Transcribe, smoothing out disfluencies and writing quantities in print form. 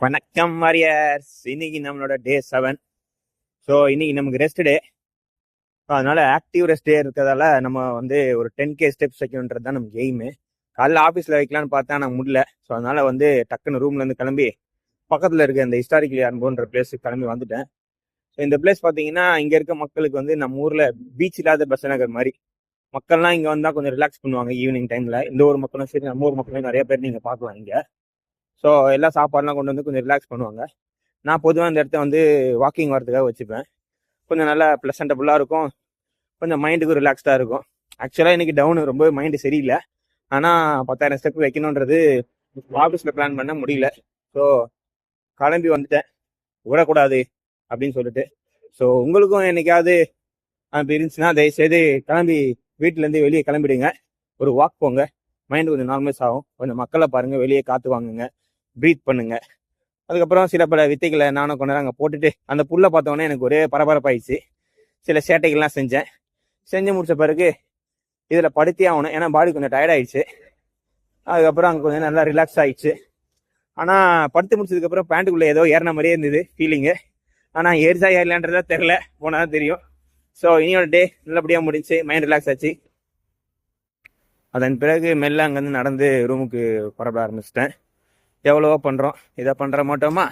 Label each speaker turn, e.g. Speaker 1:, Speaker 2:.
Speaker 1: வணக்கம் வாரியர்ஸ். இன்னைக்கு நம்மளோட டே 7. ஸோ இன்னைக்கு நமக்கு ரெஸ்ட் டே. அதனால ஆக்டிவ் ரெஸ்ட் டே இருக்கிறதால நம்ம வந்து ஒரு 10K ஸ்டெப்ஸ் வைக்கணுன்றது தான் நமக்கு எய்மு. காலைல ஆஃபீஸில் வைக்கலான்னு பார்த்தா நான் முடியல. ஸோ அதனால வந்து டக்குன்னு ரூம்லேருந்து கிளம்பி பக்கத்தில் இருக்க இந்த ஹிஸ்டாரிக்கலி அன்போன்ற பிளேஸுக்கு கிளம்பி வந்துட்டேன். ஸோ இந்த பிளேஸ் பார்த்தீங்கன்னா இங்கே இருக்க மக்களுக்கு வந்து நம்ம ஊரில் பீச் இல்லாத பஸ் நகர் மாதிரி. மக்கள்லாம் இங்கே வந்தால் கொஞ்சம் ரிலாக்ஸ் பண்ணுவாங்க ஈவினிங் டைமில். இந்த ஊர் மக்களும் சரி, நம்ம ஊர் மக்களும் நிறைய பேர் நீங்கள் பார்க்கலாம் இங்கே. ஸோ எல்லா சாப்பாடுலாம் கொண்டு வந்து கொஞ்சம் ரிலாக்ஸ் பண்ணுவாங்க. நான் பொதுவாக இந்த இடத்த வந்து வாக்கிங் வரதுக்காக வச்சுப்பேன். கொஞ்சம் நல்லா ப்ளசண்டபுளாக இருக்கும், கொஞ்சம் மைண்டுக்கும் ரிலாக்ஸ்டாக இருக்கும். ஆக்சுவலாக இன்றைக்கி டவுனு ரொம்ப மைண்டு சரியில்லை. ஆனால் 10,000 ஸ்டெப் வைக்கணுன்றது ஆஃபீஸில் பிளான் பண்ண முடியல. ஸோ கிளம்பி வந்துட்டேன், விடக்கூடாது அப்படின்னு சொல்லிட்டு. ஸோ உங்களுக்கும் என்னைக்காவது அப்படி இருந்துச்சுன்னா தயவுசெய்து கிளம்பி வீட்டிலேருந்து வெளியே கிளம்பிடுங்க. ஒரு வாக் போங்க, மைண்டு கொஞ்சம் நார்மலைஸ் ஆகும். கொஞ்சம் மக்களை பாருங்கள், வெளியே காற்று வாங்குங்க, ப்ரீத் பண்ணுங்க. அதுக்கப்புறம் சில பல வித்தைகளை நானும் கொஞ்ச நேரம் அங்கே போட்டுட்டு அந்த புல்லை பார்த்தோன்னே எனக்கு ஒரே பரபரப்பாயிடுச்சு. சில சேட்டைகள்லாம் செஞ்சு முடிச்ச பிறகு இதில் படுத்தே ஆகணும், ஏன்னா பாடி கொஞ்சம் டயர்டாயிடுச்சு. அதுக்கப்புறம் அங்கே கொஞ்சம் நல்லா ரிலாக்ஸ் ஆயிடுச்சு. ஆனால் படுத்து முடிச்சதுக்கப்புறம் பேண்ட்டுக்குள்ளே ஏதோ ஏறின மாதிரியே இருந்தது ஃபீலிங்கு. ஆனால் ஏறிச்சா ஏறலான்றதா தெரில, போனால் தான் தெரியும். ஸோ இனியோட டே நல்லபடியாக முடிஞ்சு, மைண்ட் ரிலாக்ஸ் ஆச்சு. அதன் பிறகு மெல்ல அங்கேருந்து நடந்து ரூமுக்கு புறப்பட ஆரம்பிச்சிட்டேன். எவ்வளவோ பண்ணுறோம், இதை பண்ணுற மாட்டோமா?